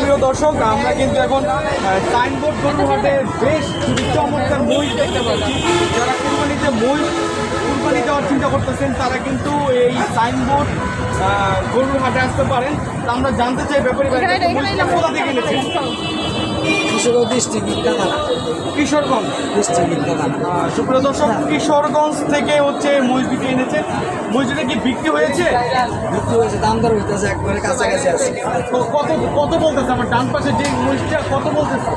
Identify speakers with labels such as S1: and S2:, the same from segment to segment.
S1: প্রিয় দর্শক, আমরা কিন্তু এখন সাইনবোর্ড গরুহাটে বেশ চমৎকার মহিষ দেখতে পাচ্ছি। যারা কুরবানি দেওয়ার চিন্তা করতেছেন তারা কিন্তু এই সাইনবোর্ড গরুহাটে আসতে পারেন। আমরা জানতে চাই ব্যাপারে কোথা থেকে এনেছেন? কিশোরগঞ্জ সুপ্রিয় দর্শক, কিশোরগঞ্জ থেকে হচ্ছে মহিষ বিক্রি এনেছে। মহিষটা কি বিক্রি হয়েছে?
S2: দাম দর হইতেছে একবারে কাছাকাছি আছে।
S1: কত বলতেছে? আমার ডান পাশে যে মহিষটা কত বলতেছে?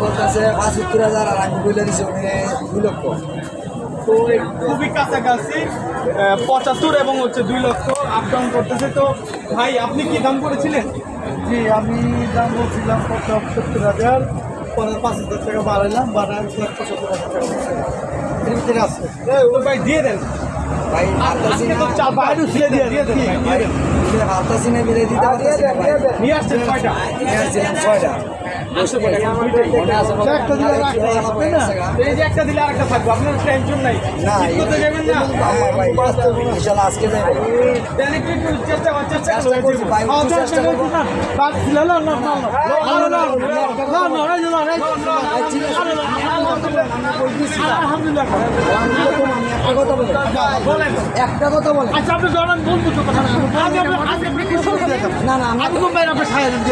S2: বলতেছে ৭৫,০০০ আর আমি বলে দিচ্ছি 2 লক্ষ।
S1: তো খুবই কাছাকাছি ৭৫ এবং হচ্ছে 2 লক্ষ আপ ডাউন করতেছে। তো ভাই, আপনি কি দাম করেছিলেন?
S3: জি, আমি দাম বলছিলাম ৭৫,০০০, পরে ৫,০০০ টাকা বাড়াইলাম, বাড়ায় ১,৭৫,০০০ আছে।
S1: তো ভাই দিয়ে দেন
S2: ভাই
S1: বাইরে ছিলে দিয়ে
S2: ভাবতাছি না বিলে দিতে পারতেছি না ভাই।
S1: নিয়ে আসছেন কয়টা?
S2: নিয়ে আসছিলাম 6টা। মনে আছে
S3: একটা দিলে রাখতে হবে না?
S1: এই যে একটা দিলে আরেকটা থাকবে, আপনার টেনশন নাই।
S2: না,
S1: করতে যাবেন না
S2: ভাই ইনশাআল্লাহ আজকে যাবো।
S1: তাহলে কি একটু চেষ্টা
S2: করছি ভাই,
S3: চেষ্টা করবো না। বাদ ছিল না, না, না, না। আলহামদুলিল্লাহ।
S1: বলেন।
S2: একটা কথা বলে
S3: আচ্ছা, আপনি জানান, বলবো তো কথা না।
S2: না না
S3: আমি ভাই আপনি খাই দেন।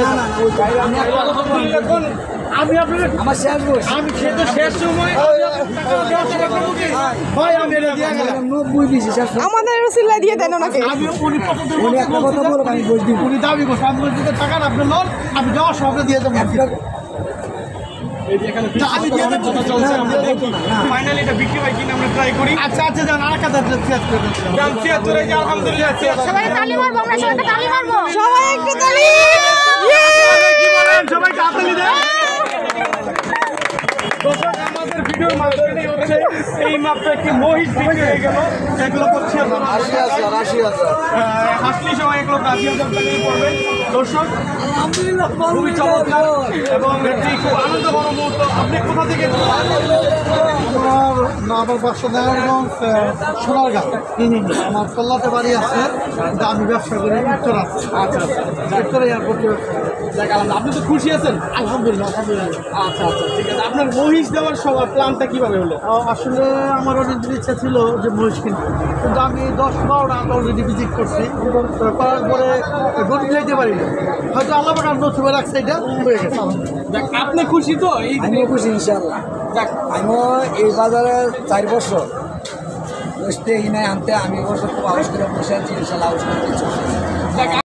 S3: আমি আপনার
S2: আমার শেষ বয়স
S3: আমি খেতে শেষ সময় ভাই আমি এটা দিয়ে গেলাম
S2: 90 দিয়েছি শেষ।
S4: আমাদের রসিল্লা দিয়ে দেন ওনাকে।
S3: আমি উনি
S2: উনি একটা কথা বলো আমি বই দিব।
S3: উনি দাবি করছে আমি বলছি যে টাকা না আপনি লোন আমি দেওয়ার সঙ্গে দিয়ে দেবো। আমি দিয়ে দেবো।
S1: ফাইনালি এটা বিক্রি হয় কিনা আমরা ট্রাই করি।
S3: আচ্ছা আচ্ছা, যান আর একটা চেঞ্জ করে দেন।
S1: দাম ৭৬, এই যে আলহামদুলিল্লাহ।
S4: সবাই তালি মারবো, আমরা সবাই তালি মারবো। সবাই একটু তালি।
S1: কি বলেন? সবাইকে হাততালি দেন। দর্শক, আমাদের ভিডিওর মাঝখানে হচ্ছে এই মাত্র একটি মহিষ বিক্রি হয়ে গেল ১,৮০,০০০ হাসলি সবাই ১,৮০,০০০ টাকায় পড়বে। দর্শক,
S2: আলহামদুলিল্লাহ
S1: খুবই চমৎকার এবং একটি খুব আনন্দঘন মুহূর্ত। আপনি কোথা থেকে?
S3: আমার বাসা নারায়ণগঞ্জ সোনারগাঁ। আমার কল্লাতে বাড়ি আছে, কিন্তু আমি ব্যবসা করি উত্তর আছে।
S1: আচ্ছা
S3: উত্তরে এয়ারপোর্টে ব্যবসা করি।
S1: দেখ, আপনি তো খুশি আছেন?
S3: আলহামদুলিল্লাহ, আলহামদুলিল্লাহ।
S1: আচ্ছা ঠিক আছে। আপনার মহিষ দেওয়ার সবার প্ল্যানটা কিভাবে হলো?
S3: আসলে আমার অনেকদিন ইচ্ছা ছিল যে মহিষ কিনবো, কিন্তু আমি ১০-১২টা অলরেডি ভিজিট করছি। করার পরে গরু যেতে পারি না, হয়তো আল্লাহ পাক নসিবে রাখছে, এটা হয়ে গেছে।
S1: দেখ, আপনি খুশি তো?
S2: আমিও খুশি ইনশাআল্লাহ।
S1: দেখ,
S2: আমিও এই বাজারে 4 বছর বসতে এই নাই আনতে আমি বছর খুব আউস করে বসে আছি ইনশাআল্লাহ আউস করে
S1: দেখ